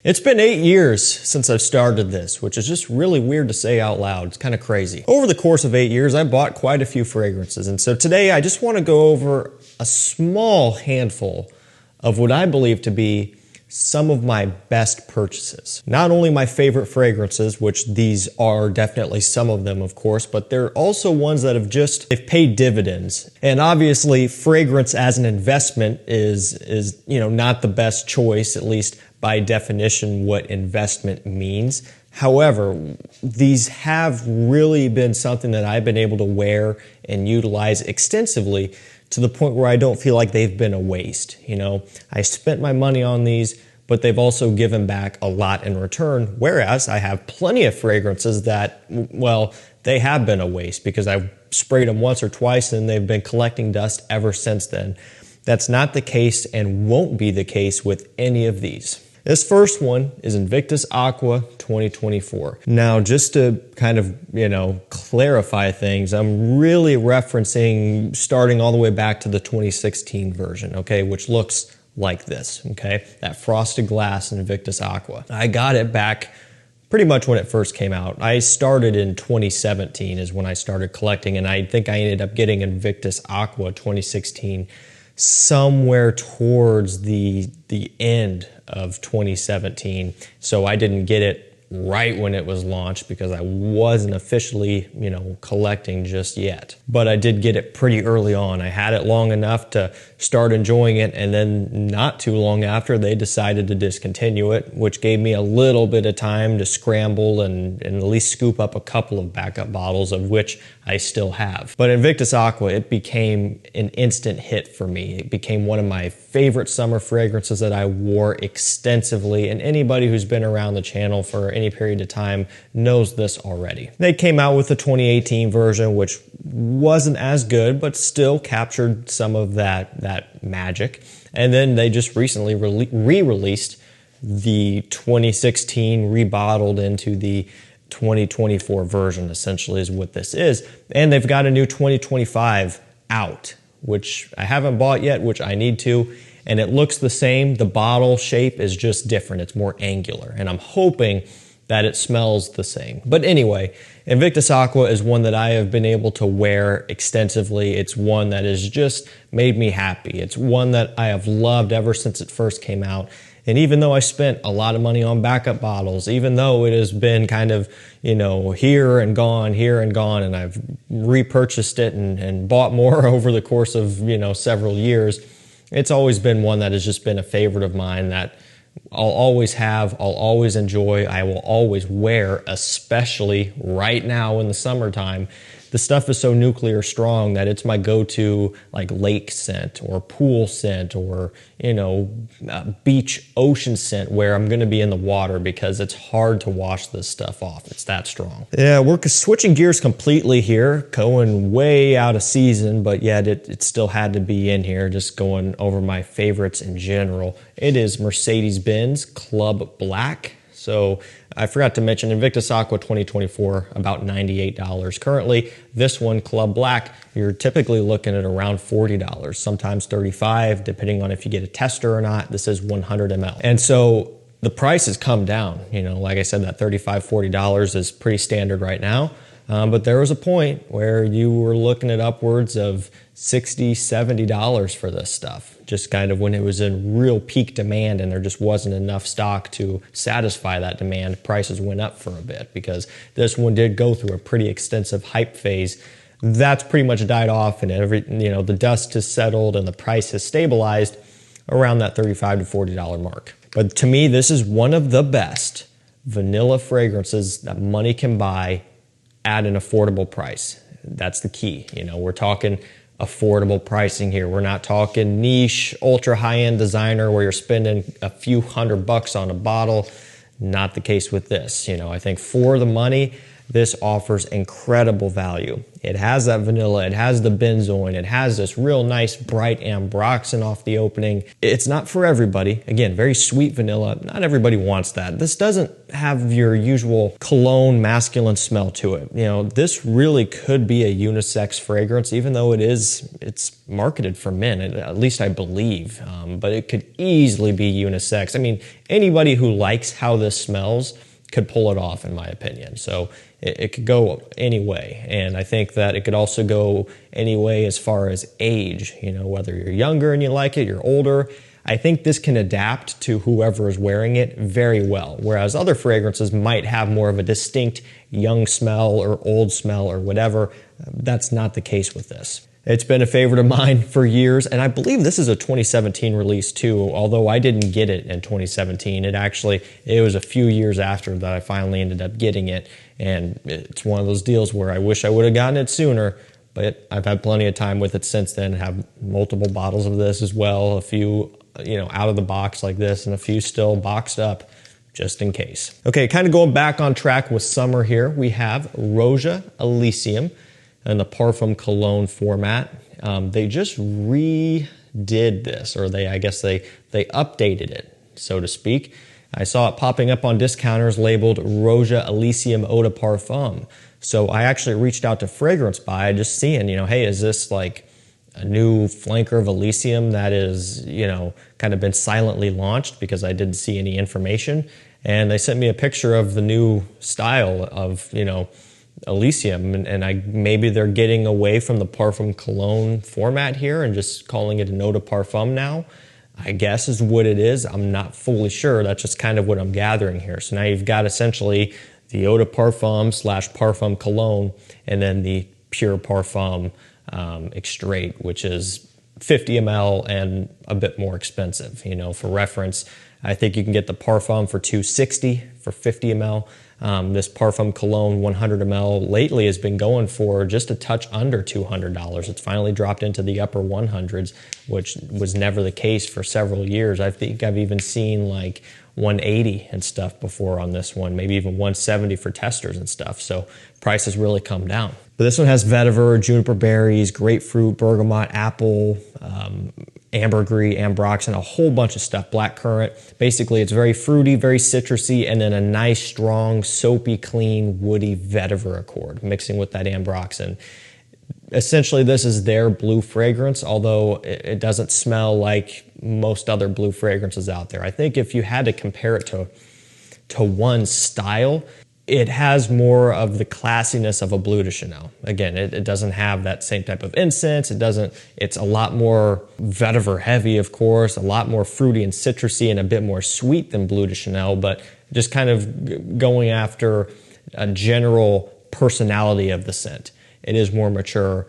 It's been 8 years since I've started this, which is just really weird to say out loud. It's kind of crazy. Over the course of 8 years, I bought quite a few fragrances. And so today I just want to go over a small handful of what I believe to be some of my best purchases. Not only my favorite fragrances, which these are definitely some of them, of course, but they're also ones that they've paid dividends. And obviously, fragrance as an investment is not the best choice, at least by definition, what investment means. However, these have really been something that I've been able to wear and utilize extensively to the point where I don't feel like they've been a waste. I spent my money on these, but they've also given back a lot in return, whereas I have plenty of fragrances that, well, they have been a waste because I've sprayed them once or twice and they've been collecting dust ever since then. That's not the case and won't be the case with any of these. This first one is Invictus Aqua 2024. Now, just to kind of, clarify things, I'm really referencing starting all the way back to the 2016 version, okay, which looks like this, okay? That frosted glass Invictus Aqua. I got it back pretty much when it first came out. I started in 2017 is when I started collecting, and I think I ended up getting Invictus Aqua 2016 somewhere towards the end of 2017. So I didn't get it right when it was launched because I wasn't officially, collecting just yet. But I did get it pretty early on. I had it long enough to start enjoying it, and then not too long after they decided to discontinue it, which gave me a little bit of time to scramble and at least scoop up a couple of backup bottles, of which I still have. But Invictus Aqua, it became an instant hit for me. It became one of my favorite summer fragrances that I wore extensively, and anybody who's been around the channel for any period of time knows this already. They came out with the 2018 version, which wasn't as good, but still captured some of that magic. And then they just recently re-released the 2016 rebottled into the 2024 version, essentially is what this is. And they've got a new 2025 out, which I haven't bought yet, which I need to. And it looks the same. The bottle shape is just different. It's more angular. And I'm hoping that it smells the same. But anyway, Invictus Aqua is one that I have been able to wear extensively. It's one that has just made me happy. It's one that I have loved ever since it first came out. And even though I spent a lot of money on backup bottles, even though it has been kind of, here and gone, and I've repurchased it and bought more over the course of, several years, it's always been one that has just been a favorite of mine that I'll always have, I'll always enjoy, I will always wear, especially right now in the summertime. The stuff is so nuclear strong that it's my go-to like lake scent or pool scent or, beach ocean scent where I'm going to be in the water because it's hard to wash this stuff off. It's that strong. Yeah, we're switching gears completely here, going way out of season, but yet it still had to be in here, just going over my favorites in general. It is Mercedes-Benz Club Black. So I forgot to mention Invictus Aqua 2024, about $98 currently. This one, Club Black, you're typically looking at around $40, sometimes $35, depending on if you get a tester or not. This is 100 ml. And so the price has come down. Like I said, that $35, $40 is pretty standard right now. But there was a point where you were looking at upwards of $60, $70 for this stuff. Just kind of when it was in real peak demand and there just wasn't enough stock to satisfy that demand, prices went up for a bit because this one did go through a pretty extensive hype phase. That's pretty much died off and the dust has settled and the price has stabilized around that $35 to $40 mark. But to me, this is one of the best vanilla fragrances that money can buy at an affordable price. That's the key. We're talking affordable pricing here. We're not talking niche, ultra high-end designer where you're spending a few $100 on a bottle. Not the case with this. I think for the money, this offers incredible value. It has that vanilla, it has the benzoin, it has this real nice bright ambroxan off the opening. It's not for everybody. Again, very sweet vanilla. Not everybody wants that. This doesn't have your usual cologne masculine smell to it. You know, this really could be a unisex fragrance, even though it's marketed for men, at least I believe. But it could easily be unisex. I mean, anybody who likes how this smells could pull it off, in my opinion. So it could go any way. And I think that it could also go any way as far as age, you know, whether you're younger and you like it, you're older. I think this can adapt to whoever is wearing it very well. Whereas other fragrances might have more of a distinct young smell or old smell or whatever. That's not the case with this. It's been a favorite of mine for years, and I believe this is a 2017 release too, although I didn't get it in 2017. It was a few years after that I finally ended up getting it, and it's one of those deals where I wish I would have gotten it sooner, but I've had plenty of time with it since then. I have multiple bottles of this as well, a few, you know, out of the box like this, and a few still boxed up just in case. Okay, kind of going back on track with summer here, we have Roja Elysium in the Parfum Cologne format. They just redid this, or I guess they updated it, so to speak. I saw it popping up on discounters labeled Roja Elysium Odaparfam. So I actually reached out to FRAGRANCEBUY, just seeing, you know, hey, is this like a new flanker of Elysium that is, you know, kind of been silently launched, because I didn't see any information. And they sent me a picture of the new style of, you know, Elysium, and maybe they're getting away from the Parfum Cologne format here and just calling it an Odaparfam now, I guess is what it is. I'm not fully sure. That's just kind of what I'm gathering here. So now you've got essentially the Odaparfam / Parfum Cologne, and then the pure Parfum extrait, which is 50 ml and a bit more expensive. You know, for reference, I think you can get the Parfum for $260 for 50 ml. This Parfum Cologne 100 ml lately has been going for just a touch under $200. It's finally dropped into the upper 100s, which was never the case for several years. I think I've even seen like 180 and stuff before on this one, maybe even 170 for testers and stuff. So price has really come down. But this one has vetiver, juniper berries, grapefruit, bergamot, apple, ambergris, ambroxan, a whole bunch of stuff, blackcurrant. Basically, it's very fruity, very citrusy, and then a nice, strong, soapy, clean, woody vetiver accord, mixing with that ambroxan. Essentially, this is their blue fragrance, although it doesn't smell like most other blue fragrances out there. I think if you had to compare it to one style, it has more of the classiness of a Bleu de Chanel. Again, it doesn't have that same type of incense. It's a lot more vetiver heavy, of course, a lot more fruity and citrusy and a bit more sweet than Bleu de Chanel, but just kind of going after a general personality of the scent. It is more mature,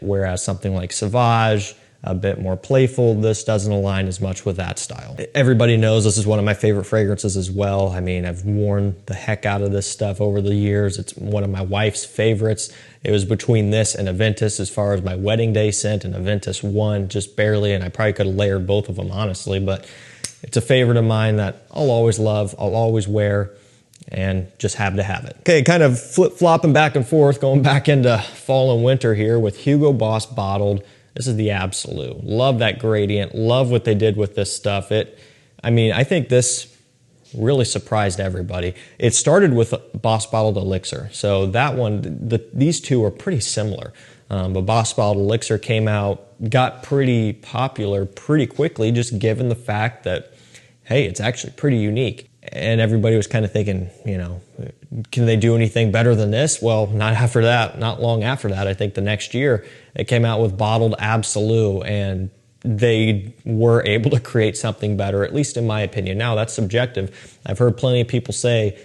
whereas something like Sauvage, a bit more playful, this doesn't align as much with that style. Everybody knows this is one of my favorite fragrances as well. I mean, I've worn the heck out of this stuff over the years. It's one of my wife's favorites. It was between this and Invictus as far as my wedding day scent, and Invictus won just barely, and I probably could have layered both of them, honestly, but it's a favorite of mine that I'll always love, I'll always wear, and just have to have it. Okay, kind of flip-flopping back and forth, going back into fall and winter here with Hugo Boss bottled. This is the Absolute. Love that gradient. Love what they did with this stuff. I mean, I think this really surprised everybody. It started with Boss Bottled Elixir. So that one, these two are pretty similar. But Boss Bottled Elixir came out, got pretty popular pretty quickly, just given the fact that, hey, it's actually pretty unique. And everybody was kind of thinking, you know, can they do anything better than this? Well, not after that, not long after that. I think the next year it came out with Bottled Absolute, and they were able to create something better, at least in my opinion. Now, that's subjective. I've heard plenty of people say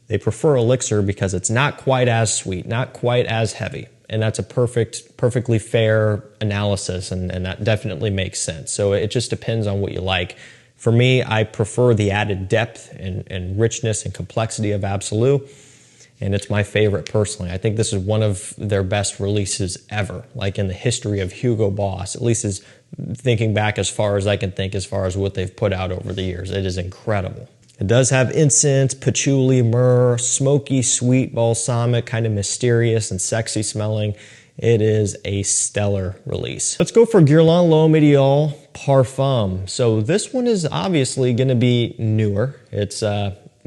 they prefer Elixir because it's not quite as sweet, not quite as heavy. And that's a perfectly fair analysis, and that definitely makes sense. So it just depends on what you like. For me, I prefer the added depth and richness and complexity of Absolute, and it's my favorite personally. I think this is one of their best releases ever, like in the history of Hugo Boss, at least is thinking back as far as I can think as far as what they've put out over the years. It is incredible. It does have incense, patchouli, myrrh, smoky, sweet, balsamic, kind of mysterious and sexy smelling. It is a stellar release. Let's go for Guerlain L'Homme Ideal Parfum. So this one is obviously going to be newer. It's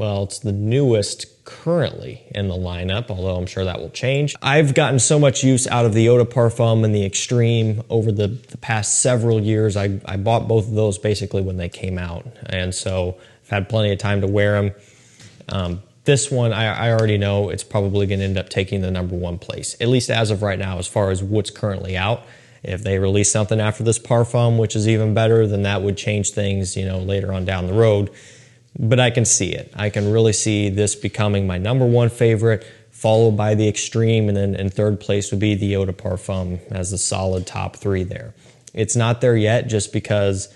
it's the newest currently in the lineup, although I'm sure that will change. I've gotten so much use out of the Odaparfam and the Extreme over the past several years. I bought both of those basically when they came out, and so I've had plenty of time to wear them. This one, I already know it's probably going to end up taking the #1 place, at least as of right now, as far as what's currently out. If they release something after this Parfum, which is even better, then that would change things, later on down the road. But I can see it. I can really see this becoming my #1 favorite, followed by the Extreme, and then in third place would be the Odaparfam as the solid top 3 there. It's not there yet just because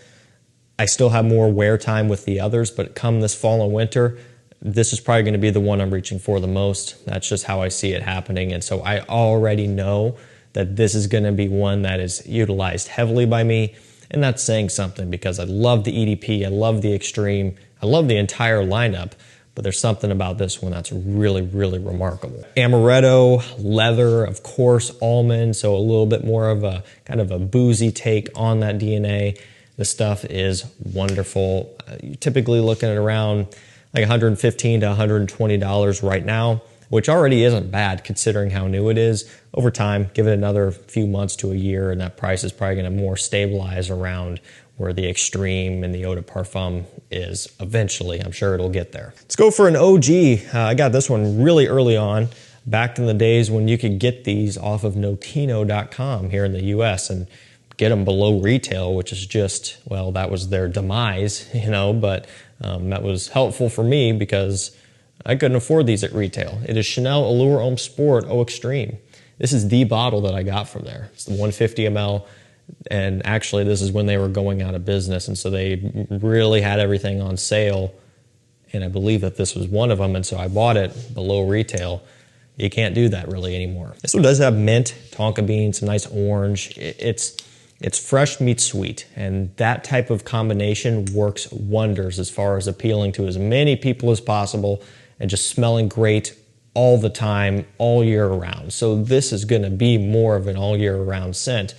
I still have more wear time with the others, but come this fall and winter, this is probably going to be the one I'm reaching for the most. That's just how I see it happening. And so I already know that this is going to be one that is utilized heavily by me. And that's saying something because I love the EDP, I love the Extreme, I love the entire lineup, but there's something about this one that's really, really remarkable. Amaretto, leather, of course, almond, so a little bit more of a kind of a boozy take on that DNA. This stuff is wonderful. You're typically looking at around like $115 to $120 right now, which already isn't bad considering how new it is. Over time, give it another few months to a year, and that price is probably going to more stabilize around where the Extreme and the Odaparfam is eventually. I'm sure it'll get there. Let's go for an OG. I got this one really early on, back in the days when you could get these off of Notino.com here in the US and get them below retail, which is just, well, that was their demise, but that was helpful for me because I couldn't afford these at retail. It is Chanel Allure Homme Sport Eau Extreme. This is the bottle that I got from there. It's the 150 ml. And actually, this is when they were going out of business. And so they really had everything on sale. And I believe that this was one of them. And so I bought it below retail. You can't do that really anymore. This one does have mint, tonka beans, some nice orange. It's fresh meets sweet. And that type of combination works wonders as far as appealing to as many people as possible and just smelling great all the time, all year round. So this is going to be more of an all year round scent.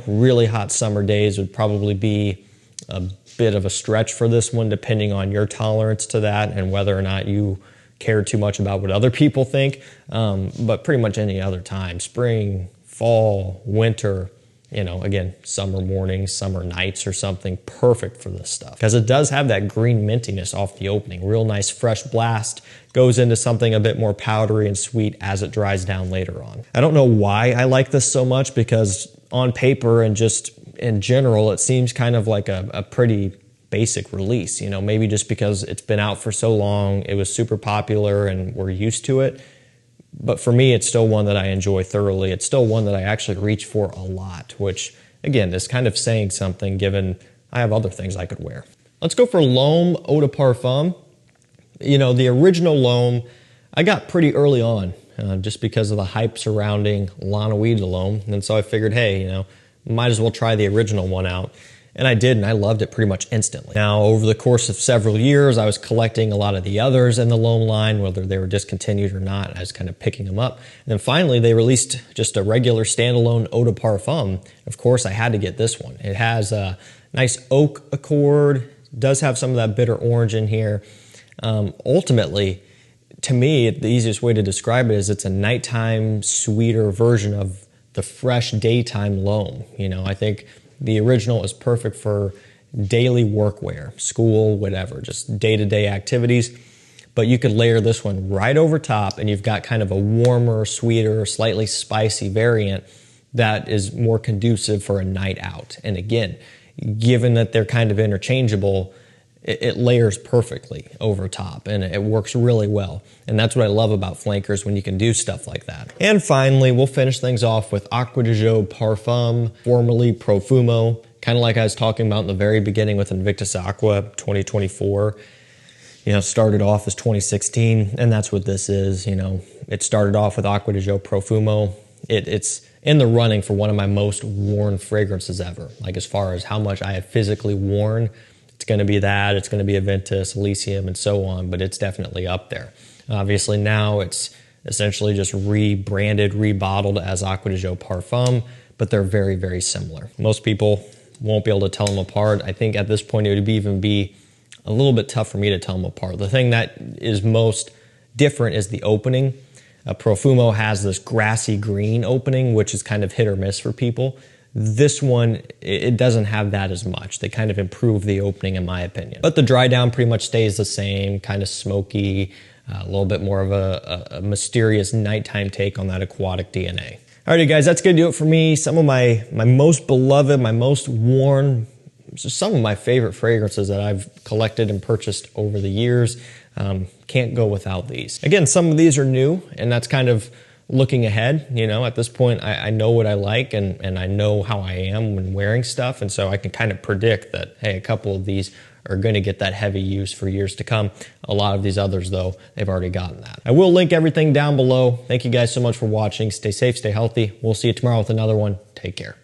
Really hot summer days would probably be a bit of a stretch for this one, depending on your tolerance to that and whether or not you care too much about what other people think. But pretty much any other time, spring, fall, winter, again, summer mornings, summer nights or something, perfect for this stuff. Because it does have that green mintiness off the opening. Real nice fresh blast. Goes into something a bit more powdery and sweet as it dries down later on. I don't know why I like this so much because on paper and just in general, it seems kind of like a pretty basic release. Maybe just because it's been out for so long, it was super popular and we're used to it. But for me, it's still one that I enjoy thoroughly. It's still one that I actually reach for a lot, which, again, is kind of saying something given I have other things I could wear. Let's go for L'Homme Odaparfam. The original L'Homme, I got pretty early on just because of the hype surrounding La Nuit de L'Homme. And so I figured, hey, might as well try the original one out. And I did, and I loved it pretty much instantly. Now, over the course of several years, I was collecting a lot of the others in the L'Homme line, whether they were discontinued or not. I was kind of picking them up. And then finally, they released just a regular standalone Odaparfam. Of course, I had to get this one. It has a nice oak accord, does have some of that bitter orange in here. Ultimately, to me, the easiest way to describe it is it's a nighttime, sweeter version of the fresh daytime L'Homme. I think the original is perfect for daily workwear, school, whatever, just day-to-day activities. But you could layer this one right over top and you've got kind of a warmer, sweeter, slightly spicy variant that is more conducive for a night out. And again, given that they're kind of interchangeable, it layers perfectly over top and it works really well. And that's what I love about flankers when you can do stuff like that. And finally, we'll finish things off with Acqua di Gio Parfum, formerly Profumo, kind of like I was talking about in the very beginning with Invictus Aqua 2024. Started off as 2016, and that's what this is. It started off with Acqua di Gio Profumo. It's in the running for one of my most worn fragrances ever. Like as far as how much I have physically worn, it's going to be that. It's going to be Invictus, Elysium, and so on, but it's definitely up there. Obviously now it's essentially just rebranded, rebottled as Aqua de Joe Parfum, but they're very, very similar. Most people won't be able to tell them apart. I think at this point it would even be a little bit tough for me to tell them apart. The thing that is most different is the opening. Profumo has this grassy green opening, which is kind of hit or miss for people. This one, it doesn't have that as much. They kind of improve the opening in my opinion. But the dry down pretty much stays the same, kind of smoky, a little bit more of a mysterious nighttime take on that aquatic DNA. Alrighty guys, that's gonna do it for me. Some of my most beloved, my most worn, some of my favorite fragrances that I've collected and purchased over the years. Can't go without these. Again, some of these are new, and that's kind of looking ahead. You know, at this point, I know what I like, and I know how I am when wearing stuff, and so I can kind of predict that, hey, a couple of these are going to get that heavy use for years to come. A lot of these others, though, they've already gotten that. I will link everything down below. Thank you guys so much for watching. Stay safe, stay healthy. We'll see you tomorrow with another one. Take care.